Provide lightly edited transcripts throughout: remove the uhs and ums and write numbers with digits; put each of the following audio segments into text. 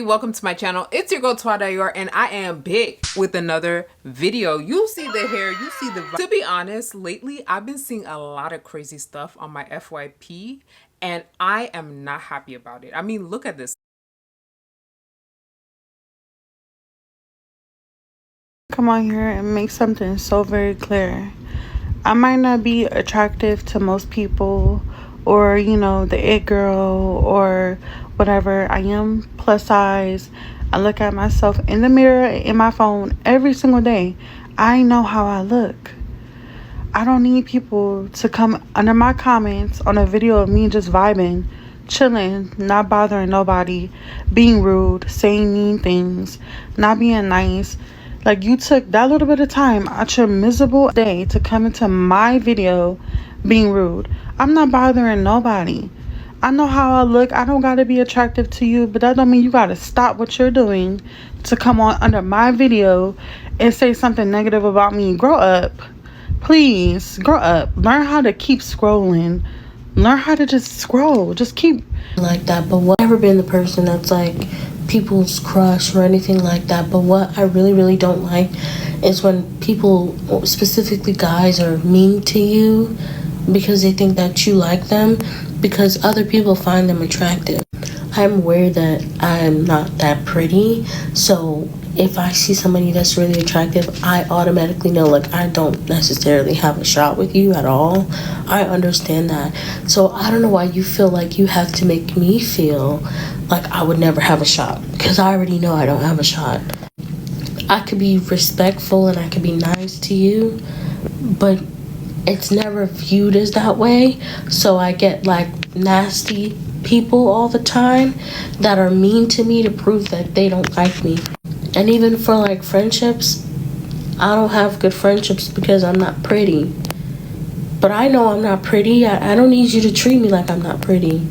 welcome to my channel. It's your girl tuadior, and I am back with another video. You see the hair, you see the vibe. To be honest, lately I've been seeing a lot of crazy stuff on my FYP, and I am not happy about it. I mean, look at this. Come on here and make something so very clear. I might not be attractive to most people, or the it girl or whatever. I am plus size. I look at myself in the mirror in my phone every single day. I know how I look. I don't need people to come under my comments on a video of me just vibing, chilling, not bothering nobody, being rude, saying mean things, not being nice. Like, you took that little bit of time out your miserable day to come into my video being rude. I'm not bothering nobody. I know how I look. I don't gotta be attractive to you, but that don't mean you gotta stop what you're doing to come on under my video and say something negative about me. Grow up. Please, grow up. Learn how to keep scrolling. Learn how to just scroll. Just keep like that. But what, I've never been the person that's like people's crush or anything like that. But what I really don't like is when people, specifically guys, are mean to you because they think that you like them because other people find them attractive. I'm aware that I'm not that pretty, so if I see somebody that's really attractive, I automatically know, like, I don't necessarily have a shot with you at all. I understand that. So I don't know why you feel like you have to make me feel like I would never have a shot, because I already know I don't have a shot. I could be respectful and I could be nice to you, but it's never viewed as that way. So I get like nasty people all the time that are mean to me to prove that they don't like me. And even for like friendships, I don't have good friendships because I'm not pretty. But I know I'm not pretty. I don't need you to treat me like I'm not pretty.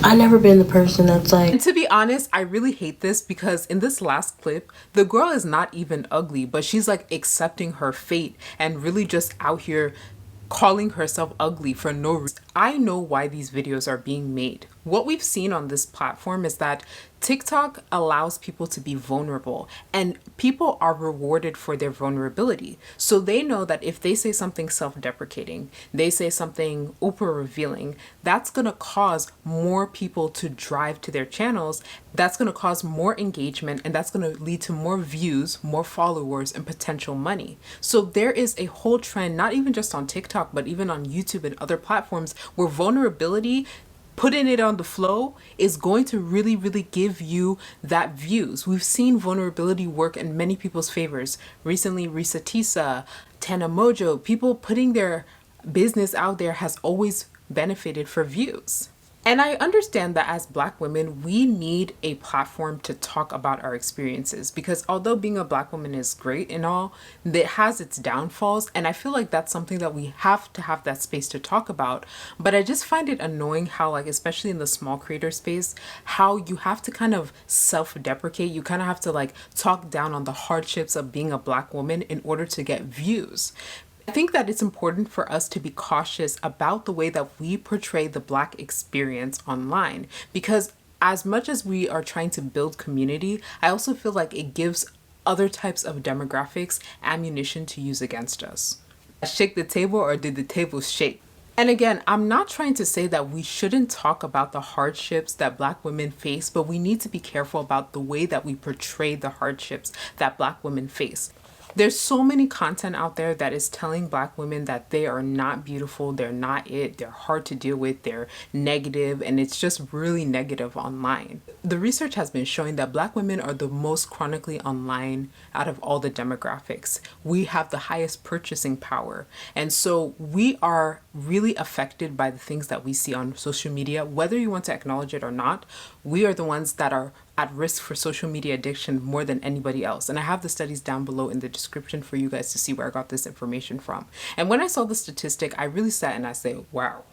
I've never been the person that's like... And to be honest, I really hate this because in this last clip, the girl is not even ugly, but she's like accepting her fate and really just out here calling herself ugly for no reason. I know why these videos are being made. What we've seen on this platform is that TikTok allows people to be vulnerable, and people are rewarded for their vulnerability. So they know that if they say something self-deprecating, they say something uber revealing, that's going to cause more people to drive to their channels. That's going to cause more engagement, and that's going to lead to more views, more followers, and potential money. So there is a whole trend, not even just on TikTok, but even on YouTube and other platforms, where vulnerability, putting it on the flow, is going to really give you that views. We've seen vulnerability work in many people's favors. Recently, Risa Tisa, Tana Mojo, people putting their business out there has always benefited for views. And I understand that as Black women, we need a platform to talk about our experiences, because although being a Black woman is great and all, it has its downfalls. And I feel like that's something that we have to have that space to talk about. But I just find it annoying how, like, especially in the small creator space, how you have to kind of self-deprecate. You kind of have to like talk down on the hardships of being a Black woman in order to get views. I think that it's important for us to be cautious about the way that we portray the Black experience online, because as much as we are trying to build community, I also feel like it gives other types of demographics ammunition to use against us. Shake the table, or did the table shake? And again, I'm not trying to say that we shouldn't talk about the hardships that Black women face, but we need to be careful about the way that we portray the hardships that Black women face. There's so many content out there that is telling Black women that they are not beautiful, they're not it, they're hard to deal with, they're negative, and it's just really negative online. The research has been showing that Black women are the most chronically online out of all the demographics. We have the highest purchasing power, and so we are really affected by the things that we see on social media. Whether you want to acknowledge it or not, we are the ones that are at risk for social media addiction more than anybody else. And I have the studies down below in the description for you guys to see where I got this information from. And when I saw the statistic, I really sat and I said, wow,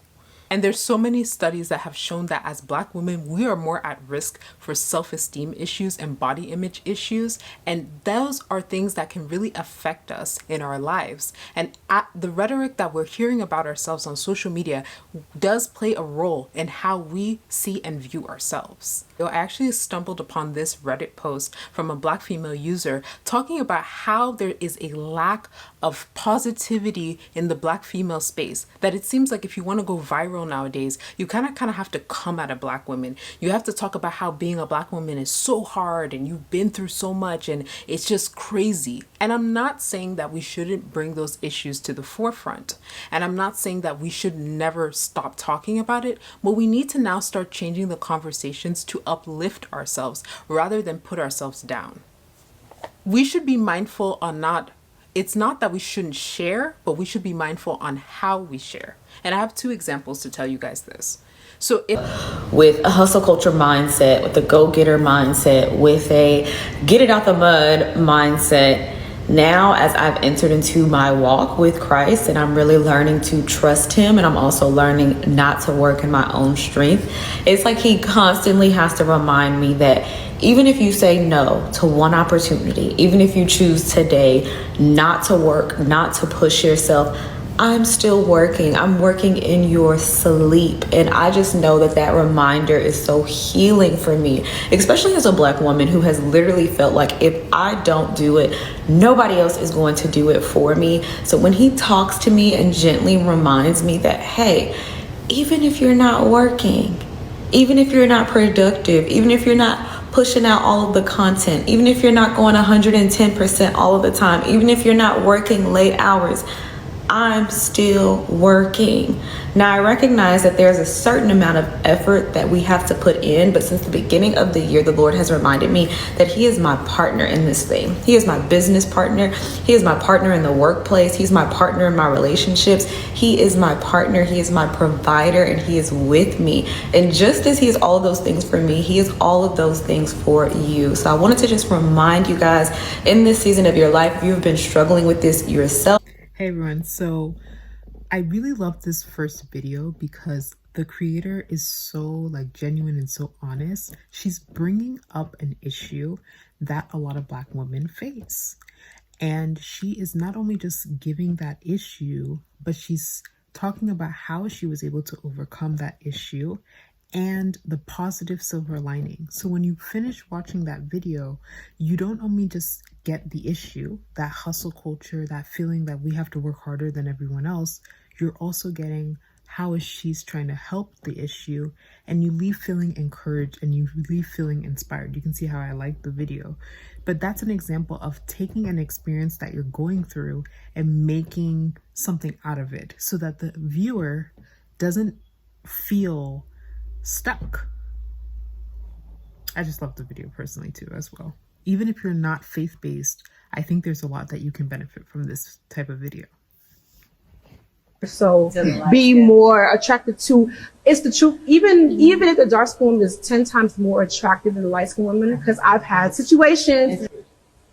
And there's so many studies that have shown that as Black women, we are more at risk for self-esteem issues and body image issues. And those are things that can really affect us in our lives. And the rhetoric that we're hearing about ourselves on social media does play a role in how we see and view ourselves. I actually stumbled upon this Reddit post from a Black female user talking about how there is a lack of positivity in the Black female space. That it seems like if you want to go viral nowadays, you kind of have to come at a Black woman. You have to talk about how being a Black woman is so hard and you've been through so much and it's just crazy. And I'm not saying that we shouldn't bring those issues to the forefront. And I'm not saying that we should never stop talking about it, but we need to now start changing the conversations to uplift ourselves rather than put ourselves down. We should be mindful on it's not that we shouldn't share, but we should be mindful on how we share. And I have 2 examples to tell you guys this. So with a hustle culture mindset, with a go-getter mindset, with a get it out the mud mindset, now as I've entered into my walk with Christ and I'm really learning to trust him, and I'm also learning not to work in my own strength, it's like he constantly has to remind me that even if you say no to one opportunity, even if you choose today not to work, not to push yourself, I'm still working. I'm working in your sleep. And I just know that that reminder is so healing for me, especially as a Black woman who has literally felt like if I don't do it, nobody else is going to do it for me. So when he talks to me and gently reminds me that, hey, even if you're not working, even if you're not productive, even if you're not pushing out all of the content, even if you're not going 110% all of the time, even if you're not working late hours, I'm still working. Now, I recognize that there's a certain amount of effort that we have to put in, but since the beginning of the year, the Lord has reminded me that he is my partner in this thing. He is my business partner. He is my partner in the workplace. He's my partner in my relationships. He is my partner. He is my provider, and he is with me. And just as he is all of those things for me, he is all of those things for you. So I wanted to just remind you guys in this season of your life, if you've been struggling with this yourself. Hey everyone, so I really love this first video because the creator is so genuine and so honest. She's bringing up an issue that a lot of Black women face. And she is not only just giving that issue, but she's talking about how she was able to overcome that issue and the positive silver lining. So when you finish watching that video, you don't only just get the issue, that hustle culture, that feeling that we have to work harder than everyone else, you're also getting how is she's trying to help the issue, and you leave feeling encouraged and you leave feeling inspired. You can see how I like the video. But that's an example of taking an experience that you're going through and making something out of it so that the viewer doesn't feel stuck. I just love the video personally too as well. Even if you're not faith-based, I think there's a lot that you can benefit from this type of video. So be more attracted to, it's the truth. Even if the dark skin woman is 10 times more attractive than the light skin woman, because I've had situations.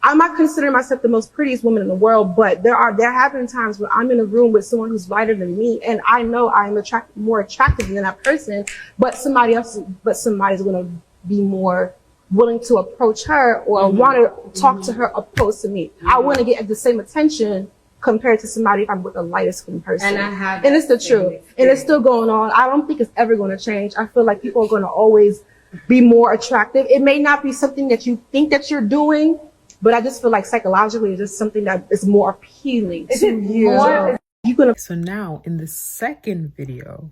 I'm not considering myself the most prettiest woman in the world, but there have been times where I'm in a room with someone who's lighter than me, and I know I'm more attractive than that person, but somebody's going to be more willing to approach her or want to talk to her opposed to me. I want to get the same attention compared to somebody if I'm with a lighter skinned person. And it's the truth. And it's still going on. I don't think it's ever going to change. I feel like people are going to always be more attractive. It may not be something that you think that you're doing, but I just feel like psychologically it's just something that is more appealing to you. So now in the second video,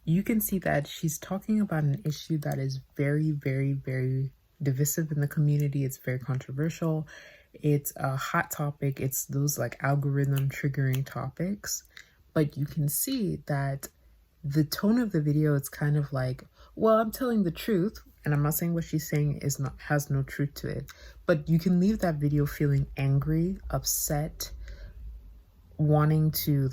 you can see that she's talking about an issue that is very, very, very divisive in the community. It's very controversial. It's a hot topic. It's those algorithm triggering topics. But you can see that the tone of the video is kind of well, I'm telling the truth. And I'm not saying what she's saying has no truth to it. But you can leave that video feeling angry, upset, wanting to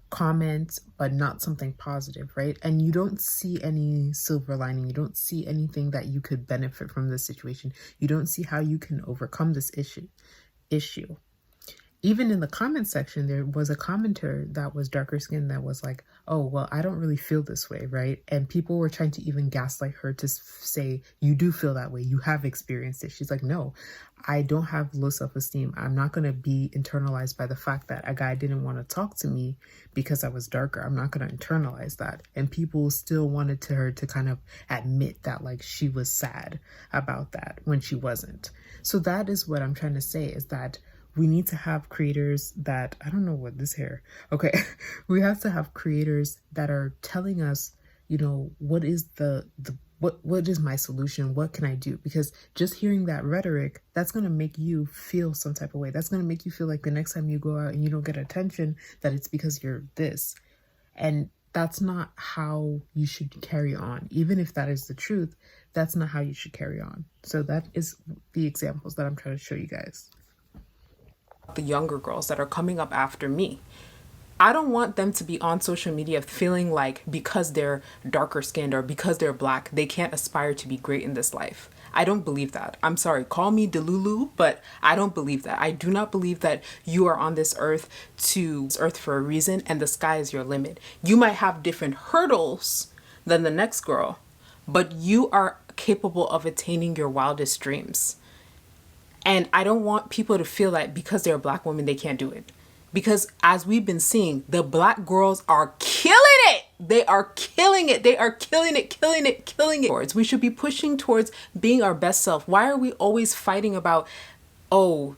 comment, but not something positive, right? And you don't see any silver lining. You don't see anything that you could benefit from this situation. You don't see how you can overcome this issue. even in the comment section, there was a commenter that was darker skinned that was like, oh, well, I don't really feel this way, right? And people were trying to even gaslight her to say, you do feel that way. You have experienced it. She's like, no, I don't have low self-esteem. I'm not going to be internalized by the fact that a guy didn't want to talk to me because I was darker. I'm not going to internalize that. And people still wanted her to kind of admit that like she was sad about that when she wasn't. So that is what I'm trying to say, is that we need to have creators that, I don't know what this hair, okay. We have to have creators that are telling us, you know, what is what is my solution? What can I do? Because just hearing that rhetoric, that's going to make you feel some type of way. That's going to make you feel like the next time you go out and you don't get attention, that it's because you're this. And that's not how you should carry on. Even if that is the truth, that's not how you should carry on. So that is the examples that I'm trying to show you guys. The younger girls that are coming up after me, I don't want them to be on social media feeling like because they're darker skinned or because they're black, they can't aspire to be great in this life. I don't believe that. I'm sorry, call me Delulu, but I don't believe that. I do not believe that you are on this earth for a reason and the sky is your limit. You might have different hurdles than the next girl, but you are capable of attaining your wildest dreams. And I don't want people to feel like because they're a black woman, they can't do it. Because as we've been seeing, the black girls are killing it. They are killing it. They are killing it. We should be pushing towards being our best self. Why are we always fighting about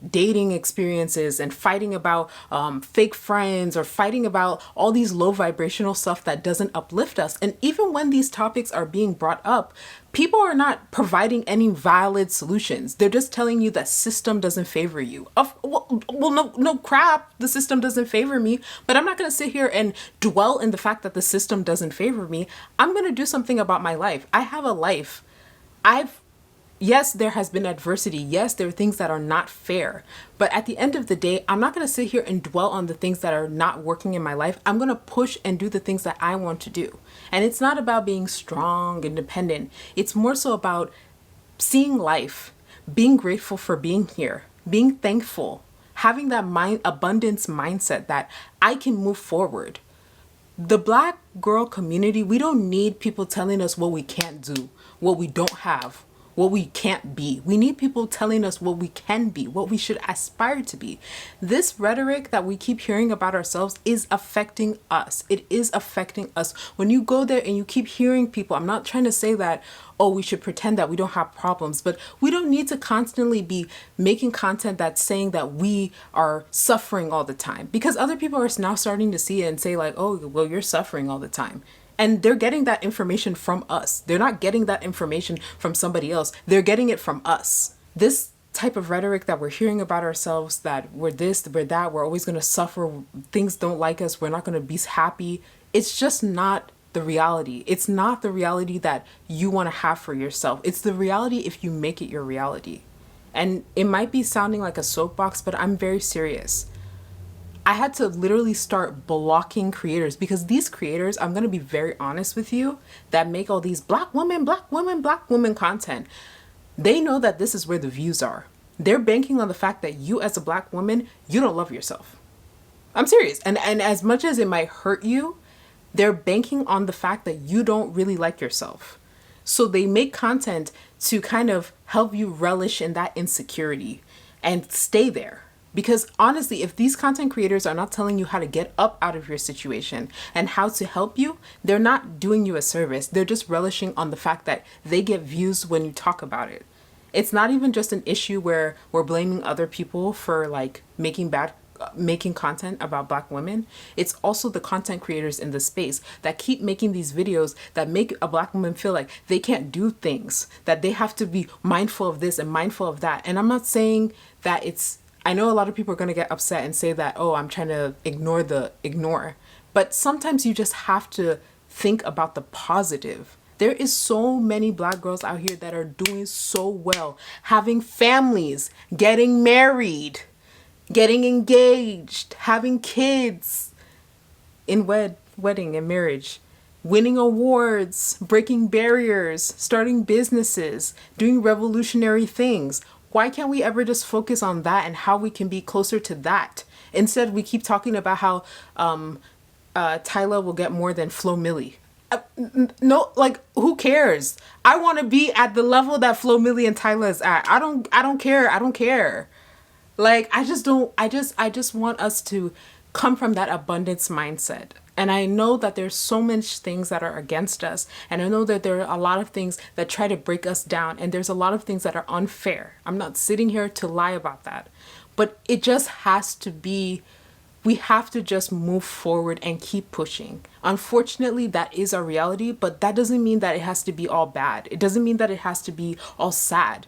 dating experiences and fighting about fake friends or fighting about all these low vibrational stuff that doesn't uplift us? And even when these topics are being brought up, people are not providing any valid solutions. They're just telling you that system doesn't favor you. No crap, the system doesn't favor me, but I'm not going to sit here and dwell in the fact that the system doesn't favor me. I'm going to do something about my life. I have a life. Yes, there has been adversity. Yes, there are things that are not fair. But at the end of the day, I'm not going to sit here and dwell on the things that are not working in my life. I'm going to push and do the things that I want to do. And it's not about being strong, independent. It's more so about seeing life, being grateful for being here, being thankful, having that abundance mindset that I can move forward. The black girl community, we don't need people telling us what we can't do, what we don't have, what we can't be. We need people telling us what we can be, what we should aspire to be. This rhetoric that we keep hearing about ourselves is affecting us. It is affecting us. When you go there and you keep hearing people, I'm not trying to say that, we should pretend that we don't have problems, but we don't need to constantly be making content that's saying that we are suffering all the time, because other people are now starting to see it and say like, you're suffering all the time. And they're getting that information from us. They're not getting that information from somebody else. They're getting it from us. This type of rhetoric that we're hearing about ourselves, that we're this, we're that, we're always going to suffer, things don't like us, we're not going to be happy. It's just not the reality. It's not the reality that you want to have for yourself. It's the reality if you make it your reality. And it might be sounding like a soapbox, but I'm very serious. I had to literally start blocking creators, because these creators, I'm going to be very honest with you, that make all these black women content, they know that this is where the views are. They're banking on the fact that you as a black woman, you don't love yourself. I'm serious. And as much as it might hurt you, they're banking on the fact that you don't really like yourself. So they make content to kind of help you relish in that insecurity and stay there. Because honestly, if these content creators are not telling you how to get up out of your situation and how to help you, they're not doing you a service. They're just relishing on the fact that they get views when you talk about it. It's not even just an issue where we're blaming other people for like making content about black women. It's also the content creators in the space that keep making these videos that make a black woman feel like they can't do things, that they have to be mindful of this and mindful of that. And I'm not saying that I know a lot of people are going to get upset and say that, I'm trying to ignore. But sometimes you just have to think about the positive. There is so many black girls out here that are doing so well, having families, getting married, getting engaged, having kids in wedding and marriage, winning awards, breaking barriers, starting businesses, doing revolutionary things. Why can't we ever just focus on that and how we can be closer to that? Instead, we keep talking about how Tyla will get more than Flo Milli. No, like, who cares? I want to be at the level that Flo Milli and Tyla is at. I don't care. Like, I just want us to come from that abundance mindset. And I know that there's so much things that are against us. And I know that there are a lot of things that try to break us down. And there's a lot of things that are unfair. I'm not sitting here to lie about that. But it just has to be, we have to just move forward and keep pushing. Unfortunately, that is our reality. But that doesn't mean that it has to be all bad. It doesn't mean that it has to be all sad.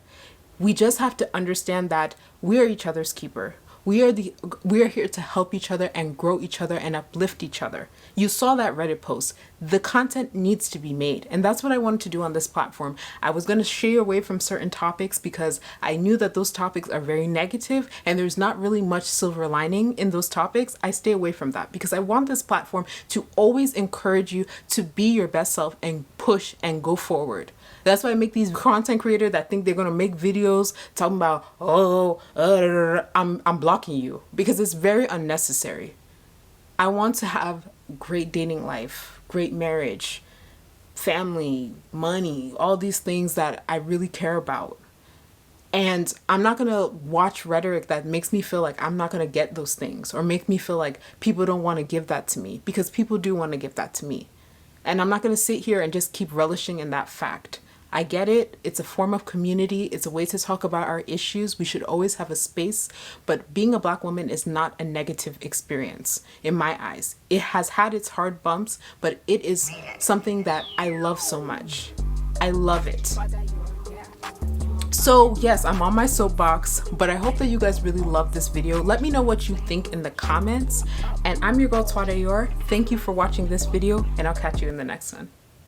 We just have to understand that we are each other's keeper. We are here to help each other and grow each other and uplift each other. You saw that Reddit post. The content needs to be made. And that's what I wanted to do on this platform. I was going to stray away from certain topics because I knew that those topics are very negative and there's not really much silver lining in those topics. I stay away from that because I want this platform to always encourage you to be your best self and push and go forward. That's why I make these content creators that think they're going to make videos talking about, I'm blocking you because it's very unnecessary. I want to have great dating life, great marriage, family, money, all these things that I really care about. And I'm not going to watch rhetoric that makes me feel like I'm not going to get those things or make me feel like people don't want to give that to me, because people do want to give that to me. And I'm not going to sit here and just keep relishing in that fact. I get it. It's a form of community. It's a way to talk about our issues. We should always have a space. But being a Black woman is not a negative experience in my eyes. It has had its hard bumps, but it is something that I love so much. I love it. So yes, I'm on my soapbox, but I hope that you guys really love this video. Let me know what you think in the comments. And I'm your girl, Tuadior. Thank you for watching this video, and I'll catch you in the next one.